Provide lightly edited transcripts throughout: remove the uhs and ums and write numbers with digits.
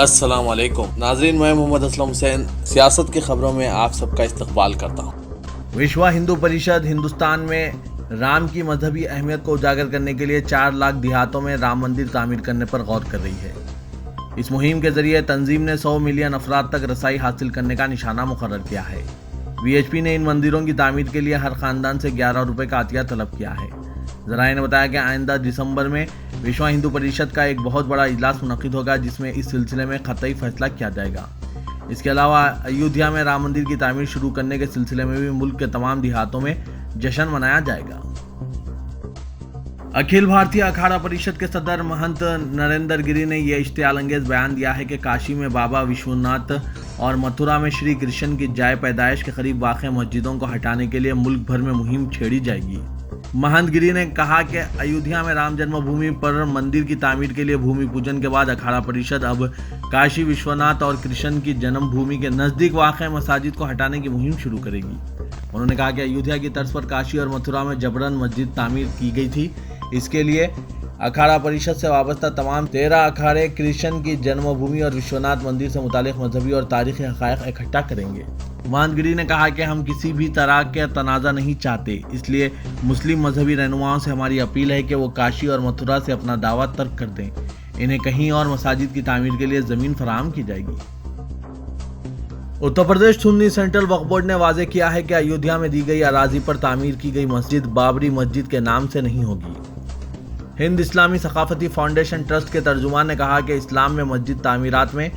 अस्सलाम वालेकुम नाजरीन, मैं मोहम्मद असलम हुसैन सियासत की खबरों में आप सबका इस्तकबाल करता हूँ। विश्व हिंदू परिषद हिंदुस्तान में राम की मजहबी अहमियत को उजागर करने के लिए 4 लाख देहातों में राम मंदिर तामीर करने पर गौर कर रही है। इस मुहिम के जरिए तंजीम ने 100 मिलियन अफराद तक रसाई हासिल करने का निशाना मुकर्रर किया है। VHP ने इन मंदिरों की तामीर के लिए हर खानदान से 11 रुपए का अतिया तलब किया है। जराये ने बताया कि आइंदा दिसंबर में विश्व हिंदू परिषद का एक बहुत बड़ा इजलास मुनक्किद होगा, जिसमें इस सिलसिले में कतई फैसला किया जाएगा। इसके अलावा अयोध्या में राम मंदिर की तामीर शुरू करने के सिलसिले में भी मुल्क के तमाम देहातों में जश्न मनाया जाएगा। अखिल भारतीय अखाड़ा परिषद के सदर महंत नरेंद्र गिरी ने यह इश्तियालंगेज बयान दिया है कि काशी में बाबा विश्वनाथ और मथुरा में श्री कृष्ण की जाय पैदाइश के करीब वाक़ मस्जिदों को हटाने के लिए मुल्क भर में मुहिम छेड़ी जाएगी। महंत गिरी ने कहा कि अयोध्या में राम जन्मभूमि पर मंदिर की तामीर के लिए भूमि पूजन के बाद अखाड़ा परिषद अब काशी विश्वनाथ और कृष्ण की जन्मभूमि के नज़दीक वाक़ मसाजिद को हटाने की मुहिम शुरू करेगी। उन्होंने कहा कि अयोध्या की तर्ज पर काशी और मथुरा में जबरन मस्जिद तामीर की गई थी। इसके लिए अखाड़ा परिषद से वाबस्ता तमाम 13 अखाड़े कृष्ण की जन्मभूमि और विश्वनाथ मंदिर से मुतालिक मजहबी और तारीखी हक़ाइक़ इकट्ठा करेंगे। महंत गिरी ने कहा कि हम किसी भी तरह के तनाज़ा नहीं चाहते, इसलिए मुस्लिम मजहबी रहनुमाओं से हमारी अपील है कि वो काशी और मथुरा से अपना दावा तर्क कर दें। इन्हें कहीं और मसाजिद की तामीर के लिए ज़मीन फराहम की जाएगी। उत्तर प्रदेश सुन्नी सेंट्रल वक्फ बोर्ड ने वाज़ेह किया है कि अयोध्या में दी गई अराजी पर तामीर की गई मस्जिद बाबरी मस्जिद के नाम से नहीं होगी। हिंद इस्लामी सकाफती फाउंडेशन ट्रस्ट के तर्जुमान ने कहा कि इस्लाम में मस्जिद तामीरात में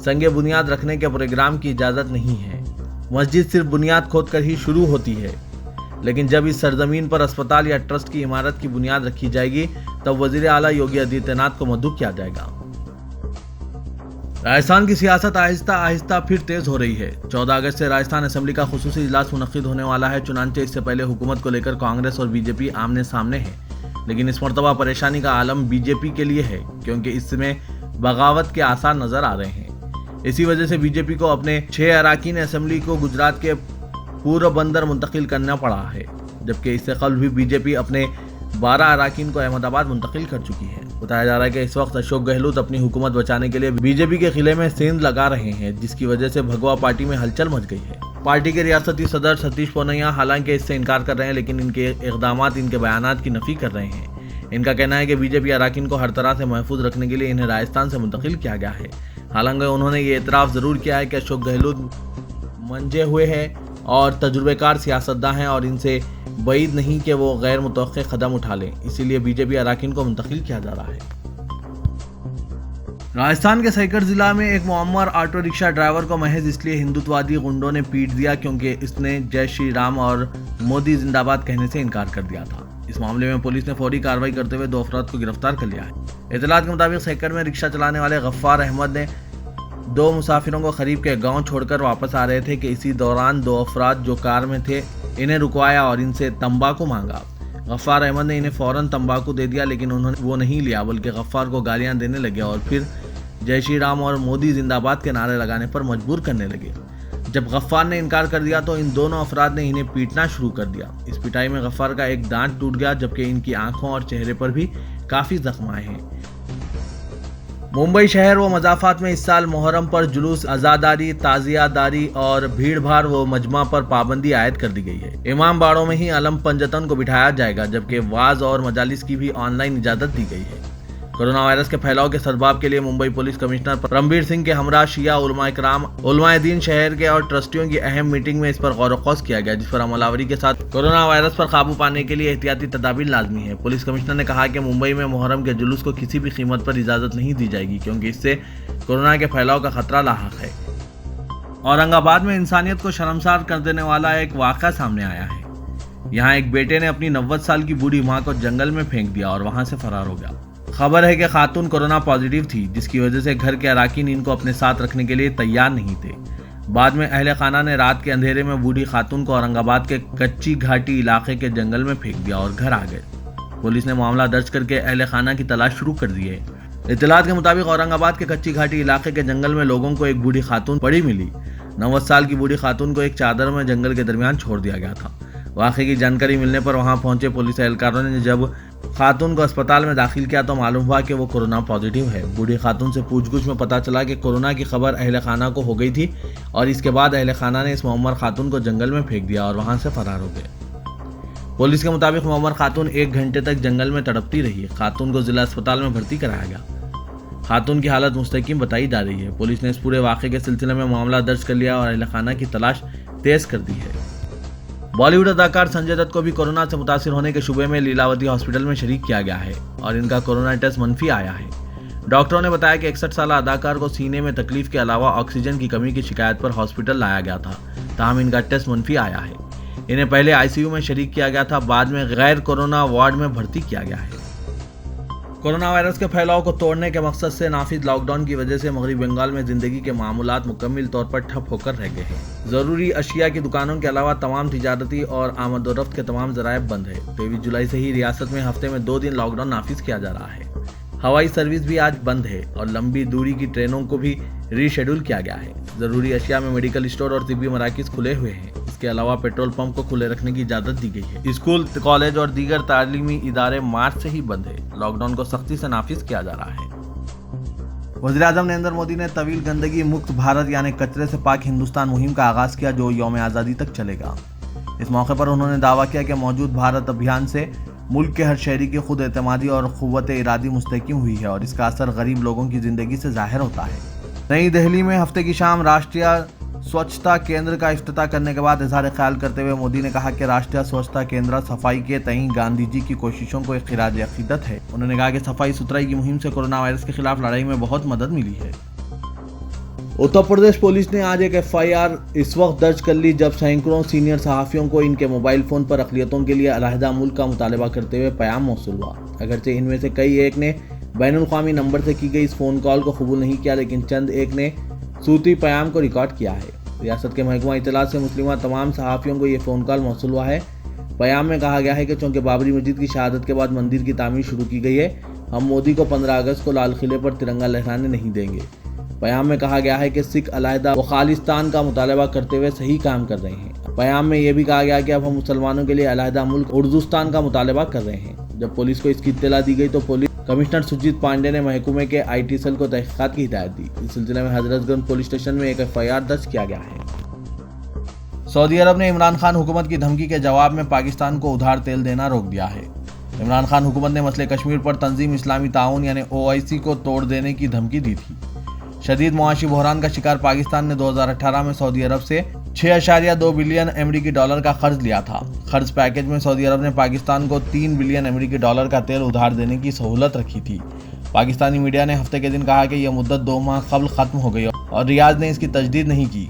संगे बुनियाद रखने के प्रोग्राम की इजाज़त नहीं है। मस्जिद सिर्फ बुनियाद खोद कर ही शुरू होती है, लेकिन जब इस सरजमीन पर अस्पताल या ट्रस्ट की इमारत की बुनियाद रखी जाएगी तब वज़ीर आला योगी आदित्यनाथ को मदऊ किया जाएगा। राजस्थान की सियासत आहिस्ता आहिस्ता फिर तेज हो रही है। 14 अगस्त से राजस्थान असेंबली का खुसूसी इजलास मुनक्किद होने वाला है। चुनांचे इससे पहले हुकूमत को लेकर कांग्रेस और बीजेपी आमने सामने है, लेकिन इस मरतबा परेशानी का आलम बीजेपी के लिए है, क्योंकि इसमें बगावत के आसार नजर आ रहे हैं। इसी वजह से बीजेपी को अपने 6 अरकान असेंबली को गुजरात के पूर्व बंदर मुंतकिल करना पड़ा है, जबकि इससे कल भी बीजेपी अपने 12 अरकान को अहमदाबाद मुंतकिल कर चुकी है। बताया जा रहा है कि इस वक्त अशोक गहलोत अपनी हुकूमत बचाने के लिए बीजेपी के किले में सेंध लगा रहे हैं, जिसकी वजह से भगवा पार्टी में हलचल मच गई है। पार्टी के रियासती सदर सतीश पूनिया हालांकि इससे इनकार कर रहे हैं, लेकिन इनके इक़दामात इनके बयानात की नफ़ी कर रहे हैं। इनका कहना है कि बीजेपी अरकान को हर तरह से महफूज रखने के लिए इन्हें राजस्थान से मुंतकिल किया गया है। हालांकि उन्होंने ये एतराफ़ ज़रूर किया है कि अशोक गहलोत मंजे हुए हैं और तजुर्बेकार सियासतदान हैं और इनसे बईद नहीं कि वो गैर मुतवक्किल कदम उठा लें, इसीलिए बीजेपी अरकान को मुंतकिल किया जा रहा है। राजस्थान के सीकर जिला में एक मुअम्मर ऑटो रिक्शा ड्राइवर को महज इसलिए हिंदुत्ववादी गुंडों ने पीट दिया क्योंकि इसने जय श्री राम और मोदी जिंदाबाद कहने से इनकार कर दिया था। इस मामले में पुलिस ने फौरी कार्रवाई करते हुए 2 अफराद को गिरफ्तार कर लिया है। इतलात के मुताबिक सीकर में रिक्शा चलाने वाले गफ्फार अहमद ने 2 मुसाफिरों को करीब के गांव छोड़कर वापस आ रहे थे कि इसी दौरान 2 अफराद जो कार में थे इन्हें रुकवाया और इनसे तंबाकू मांगा। गफ्फार अहमद ने इन्हें फौरन तंबाकू दे दिया, लेकिन उन्होंने वो नहीं लिया, बल्कि गफ्फार को गालियां देने लगे और फिर जय श्री राम और मोदी जिंदाबाद के नारे लगाने पर मजबूर करने लगे। जब गफ्फार ने इनकार कर दिया तो इन दोनों अफराद ने इन्हें पीटना शुरू कर दिया। इस पिटाई में गफ्फार का एक दांत टूट गया, जबकि इनकी आंखों और चेहरे पर भी काफ़ी जख्म आए हैं। मुंबई शहर व मज़ाफ़ात में इस साल मुहर्रम पर जुलूस, अज़ादारी, ताज़ियादारी और भीड़ भाड़ व मजमा पर पाबंदी आयद कर दी गई है। इमाम बाड़ों में ही अलम पंजतन को बिठाया जाएगा, जबकि वाज और मजालिस की भी ऑनलाइन इजाज़त दी गई है। कोरोना वायरस के फैलाव के सद्भाव के लिए मुंबई पुलिस कमिश्नर परमबीर सिंह के हमरा शिया उलमाए किराम, उलमाए दीन शहर के और ट्रस्टियों की अहम मीटिंग में इस पर गौर व किया गया, जिस पर अमलावरी के साथ कोरोना वायरस पर काबू पाने के लिए एहतियाती तदाबीर लाजमी है। पुलिस कमिश्नर ने कहा कि मुंबई में मुहर्रम के जुलूस को किसी भी कीमत पर इजाज़त नहीं दी जाएगी, क्योंकि इससे कोरोना के फैलाव का खतरा लाहक है। औरंगाबाद में इंसानियत को शर्मसार कर देने वाला एक वाक़या सामने आया है। यहाँ एक बेटे ने अपनी 90 साल की बूढ़ी माँ को जंगल में फेंक दिया और वहाँ से फरार हो गया। खबर है कि खातून कोरोना पॉजिटिव थी, जिसकी वजह से घर के अरकान इनको अपने साथ रखने के लिए तैयार नहीं थे। बाद में अहले खाना ने रात के अंधेरे में बूढ़ी खातून को औरंगाबाद के कच्ची घाटी इलाके के जंगल में फेंक दिया और घर आ गए। पुलिस ने मामला दर्ज करके अहले खाना की तलाश शुरू कर दी है। इत्तलात के मुताबिक औरंगाबाद के कच्ची घाटी इलाके के जंगल में लोगों को एक बूढ़ी खातून पड़ी मिली। 90 साल की बूढ़ी खातून को एक चादर में जंगल के दरमियान छोड़ दिया गया था। वाक़े की जानकारी मिलने पर वहां पहुंचे पुलिस एहलकारों ने जब खातून को अस्पताल में दाखिल किया तो मालूम हुआ कि वो कोरोना पॉजिटिव है। बूढ़ी खातून से पूछगछ में पता चला कि कोरोना की खबर अहले खाना को हो गई थी और इसके बाद अहले खाना ने इस मोहम्मद खातून को जंगल में फेंक दिया और वहां से फरार हो गए। पुलिस के मुताबिक मोहम्मद खातून 1 घंटे तक जंगल में तड़पती रही। खातून को जिला अस्पताल में भर्ती कराया गया। खातून की हालत मुस्तकीम बताई जा रही है। पुलिस ने इस पूरे वाक़े के सिलसिले में मामला दर्ज कर लिया और अहले खाना की तलाश तेज कर दी है। बॉलीवुड अदाकार संजय दत्त को भी कोरोना से मुतासिर होने के शुबे में लीलावती हॉस्पिटल में शरीक किया गया है और इनका कोरोना टेस्ट मंफी आया है। डॉक्टरों ने बताया कि 61 साल अदाकार को सीने में तकलीफ के अलावा ऑक्सीजन की कमी की शिकायत पर हॉस्पिटल लाया गया था, ताहम इनका टेस्ट मंफी आया है। इन्हें पहले आईसीयू में शरीक किया गया था, बाद में गैर कोरोना वार्ड में भर्ती किया गया है। कोरोना वायरस के फैलाव को तोड़ने के मकसद से नाफिज लॉकडाउन की वजह से मगरबी बंगाल में जिंदगी के मामूलात मुकम्मल तौर पर ठप होकर रह गए हैं। जरूरी अशिया की दुकानों के अलावा तमाम तिजारती और आमदोरफ्त के तमाम जराए बंद है। 23 जुलाई से ही रियासत में हफ्ते में 2 दिन लॉकडाउन नाफिज किया जा रहा है। हवाई सर्विस भी आज बंद है और लंबी दूरी की ट्रेनों को भी रीशेड्यूल किया गया है। जरूरी अशिया में मेडिकल स्टोर और तिब्बी मराकिज खुले हुए हैं। इसके अलावा पेट्रोल पंप को खुले रखने की इजाजत दी गई है। स्कूल, कॉलेज और दीगर तालीमी इदारे मार्च से ही बंद है। लॉकडाउन को सख्ती से नाफिज किया जा रहा है। वज़ीर-ए-आज़म नरेंद्र मोदी ने तवील गंदगी मुक्त भारत यानी कचरे से पाक हिंदुस्तान मुहिम का आगाज किया, जो यौम आज़ादी तक चलेगा। इस मौके पर उन्होंने दावा किया कि मौजूद भारत अभियान से मुल्क के हर शहरी की खुद एतमादी और क़ुव्वत इरादी मुस्तहकम हुई है और इसका असर गरीब लोगों की जिंदगी से जाहिर होता है। नई दिल्ली में हफ्ते की शाम राष्ट्रीय स्वच्छता केंद्र का इफ्तिताह करने के बाद इजहार ख्याल करते हुए मोदी ने कहा कि राष्ट्रीय स्वच्छता केंद्र सफाई के तई गांधी जी की कोशिशों को एक खिराज अकीदत है। उन्होंने कहा कि सफाई सुथराई की मुहिम से कोरोना वायरस के खिलाफ लड़ाई में बहुत मदद मिली है। उत्तर प्रदेश पुलिस ने आज एक FIR इस वक्त दर्ज कर ली जब सैकड़ों सीनियर सहाफ़ियों को इनके मोबाइल फ़ोन पर अक़लियतों के लिए अलहदा मुल्क का मुतालबा करते हुए पैगाम मौसूल हुआ। अगरचे इनमें से कई एक ने बैनुल-अक़वामी नंबर से की गई इस फ़ोन कॉल को कबूल नहीं किया, लेकिन चंद एक ने सूती पैगाम को रिकॉर्ड किया है। रियासत के महकमा इत्तलात से मुस्लिमा तमाम सहाफ़ियों को ये फ़ोन कॉल मौसूल हुआ है। पैगाम में कहा गया है कि चूँकि बाबरी मस्जिद की शहादत के बाद मंदिर की तामीर शुरू की गई है, हम मोदी को 15 अगस्त को लाल किले पर तिरंगा लहराने नहीं देंगे। पैगाम में कहा गया है कि सिख अलहदा व खालिस्तान का मुतालबा करते हुए सही काम कर रहे हैं। पैगाम में यह भी कहा गया कि अब हम मुसलमानों के लिए अलहदा मुल्क उर्दुस्तान का मुतालबा कर रहे हैं। जब पुलिस को इसकी इत्तला दी गई तो पुलिस कमिश्नर सुरजीत पांडे ने महकमे के IT सेल को तहकीकात की हिदायत दी। इस सिलसिले में हजरतगंज पुलिस स्टेशन में एक FIR दर्ज किया गया है। सऊदी अरब ने इमरान खान हुकूमत की धमकी के जवाब में पाकिस्तान को उधार तेल देना रोक दिया है। इमरान खान हुकूमत ने मसले कश्मीर पर तंजीम इस्लामी ताउन यानी OIC को तोड़ देने की धमकी दी थी। शदीद मुआशी बहरान का शिकार पाकिस्तान ने 2018 में सऊदी अरब से 6.2 बिलियन अमेरिकी डॉलर का कर्ज लिया था। कर्ज पैकेज में सऊदी अरब ने पाकिस्तान को 3 बिलियन अमेरिकी डॉलर का तेल उधार देने की सहूलत रखी थी। पाकिस्तानी मीडिया ने हफ्ते के दिन कहा कि यह मुद्दत 2 माह कबल खत्म हो गई और रियाद ने इसकी तजदीद नहीं की।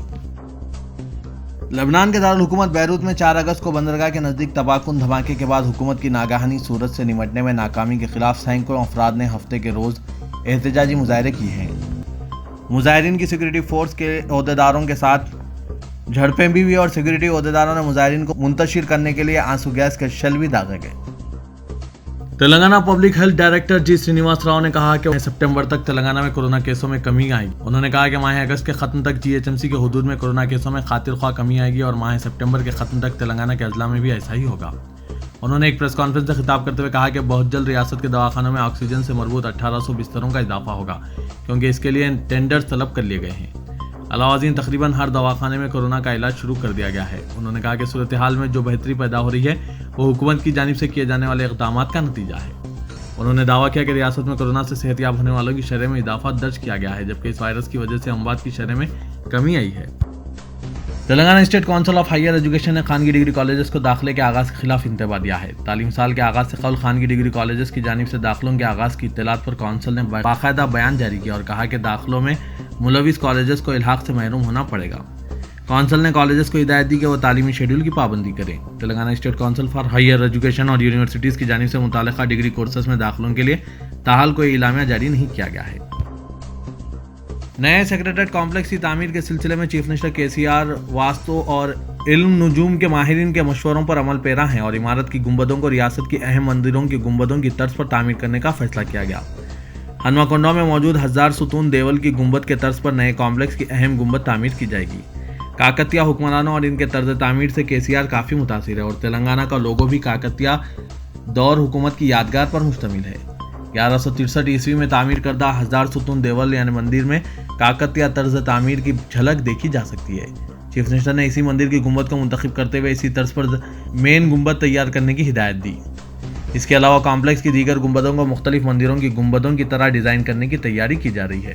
लेबनान के दारुल हुकूमत बैरूत में 4 अगस्त को बंदरगाह के नज़दीक तबाहकुन धमाके के बाद हुकूमत की नागाहानी सूरत से निमटने में नाकामी के खिलाफ सैकड़ों अफराद ने हफ्ते के रोज़ एहतजाजी मुजाहरे किए हैं। मुजाहिरीन की सिक्योरिटी फोर्स के अहदेदारों के साथ झड़पें भी हुई और सिक्योरिटी अहदेदारों ने मुजाहिरीन को मुंतशिर करने के लिए आंसू गैस के शेल भी दागे गए। तेलंगाना पब्लिक हेल्थ डायरेक्टर जी श्रीनिवास राव ने कहा कि सितंबर तक तेलंगाना में कोरोना केसों में कमी आएगी। उन्होंने कहा कि माह अगस्त के खत्म तक GHMC के हुदूद में कोरोना केसों में खातिर ख्वाह कमी आएगी और माह सितंबर के खत्म तक तेलंगाना के अजला में भी ऐसा ही होगा। उन्होंने एक प्रेस कॉन्फ्रेंस से खिताब करते हुए कहा कि बहुत जल्द रियासत के दवाखानों में ऑक्सीजन से मरबूत 1800 बिस्तरों का इजाफा होगा, क्योंकि इसके लिए टेंडर्स तलब कर लिए गए हैं। अलावाज़ीन तकरीबन हर दवाखाने में कोरोना का इलाज शुरू कर दिया गया है। उन्होंने कहा कि सूरत हाल में जो बेहतरी पैदा हो रही है वो हुकूमत की जानिब से किए जाने वाले इक़दाम का नतीजा है। उन्होंने दावा किया कि रियासत में कोरोना से सेहतयाब होने वालों की शरह में इजाफा दर्ज किया गया है, जबकि इस वायरस की वजह से अमवात की शरह में कमी आई है। Telangana state council of higher education ने खानगी डिग्री कॉलेजेस को दाखिले के आगाज़ के खिलाफ इंतबा दिया है। तालीम साल के आगाज़ से कबल खानगी डिग्री कॉलेजेस की जानिब से दाखिलों के आगाज़ की इत्तलात पर काउंसिल ने बाकायदा बयान जारी किया और कहा कि दाखिलों में मुलविस कॉलेजेस को इल्हाक से महरूम होना पड़ेगा। काउंसिल ने कॉलेजेस को हिदायत दी कि वो तालीमी शेड्यूल की पाबंदी करें। Telangana state council for higher education और यूनिवर्सिटीज़ की जानिब से मुताल्लिक़ा डिग्री कोर्सेज में दाखिलों के लिए ताहाल कोई इलामिया जारी नहीं किया गया है। नए सेक्रेटरीट कॉम्प्लेक्स की तामीर के सिलसिले में चीफ मिनिस्टर KCR वास्तु और इल्म नुजूम के माहिरीन के मशवरों पर अमल पैरा हैं और इमारत की गुंबदों को रियासत की अहम मंदिरों की गुंबदों की तर्ज पर तामीर करने का फैसला किया गया। हनुमाकोंडा में मौजूद 1000 सुतून देवल की गुंबद के तर्ज पर नए कॉम्प्लेक्स की अहम गुंबद तामीर की जाएगी। काकतिया हुक्मरानों और इनके तर्ज तामीर से KCR काफ़ी मुतासिर है और तेलंगाना का लोगो भी काकतिया दौर हुकूमत की यादगार पर मुश्तमिल है। 1163 ईस्वी में तामीर करदा 1000 सुतून देवल यानी मंदिर में काकतिया तर्ज तामीर की झलक देखी जा सकती है। चीफ मिनिस्टर ने इसी मंदिर की गुंबद को मुंतखब करते हुए इसी तर्ज पर मेन गुंबद तैयार करने की हिदायत दी। इसके अलावा कॉम्प्लेक्स की दीगर गुंबदों को मुख्तलिफ मंदिरों की गुंबदों की तरह डिज़ाइन करने की तैयारी की जा रही है।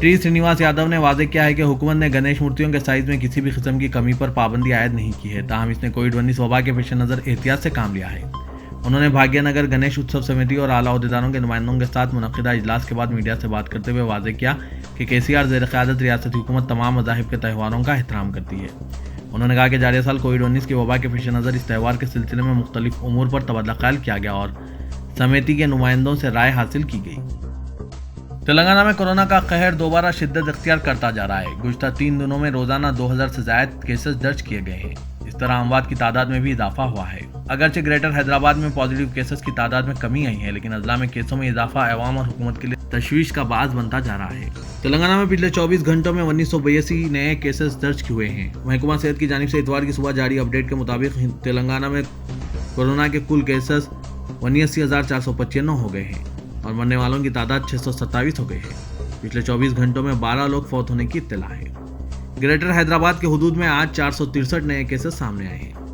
टी श्रीनिवास यादव ने वाज़ेह किया है कि हुकूमत ने गणेश मूर्तियों के साइज में किसी भी किस्म की कमी पर पाबंदी आयद नहीं की है, ताहम इसने कोविड-19 वबा के पेश नज़र एहतियात से काम लिया है। उन्होंने भाग्यनगर गणेश उत्सव समिति और आला अहदेदारों के नुमाइंदों के साथ मुनक़िदा इजलास के बाद मीडिया से बात करते हुए वाज़ेह किया कि केसीआर ज़ेर क़यादत रियासती हुकूमत तमाम मज़ाहिब के त्योहारों का एहतराम करती है। उन्होंने कहा कि जारी साल कोविड-19 की वबा के पेश नज़र इस त्यौहार के सिलसिले में मुख्तलिफ उमूर पर तबादला ख्याल किया गया और समिति के नुमाइंदों से राय हासिल की गई। तेलंगाना में कोरोना का कहर दोबारा शिद्दत इख्तियार करता जा रहा है। गुज़श्ता 3 दिनों में रोजाना 2000 से ज़ायद केसेस दर्ज किए गए हैं। इस तरह अमवात की तादाद में भी इजाफा हुआ है। अगरचे ग्रेटर हैदराबाद में पॉजिटिव केसेस की तादाद में कमी आई है, लेकिन अजला में केसों में इजाफा अवाम और हुकूमत के लिए तशवीश का बाज़ बनता जा रहा है। तेलंगाना में पिछले 24 घंटों में 1982 नए केसेस दर्ज हुए हैं। महकमा सेहत की जानिब से इतवार की सुबह जारी अपडेट के मुताबिक तेलंगाना में कोरोना के कुल केसेस 79,495 हो गए हैं और मरने वालों की तादाद 627 हो गई है। पिछले 24 घंटों में 12 लोग फौत होने की इत्तला है। ग्रेटर हैदराबाद के हुदूद में आज 463 नए केसेस सामने आए हैं।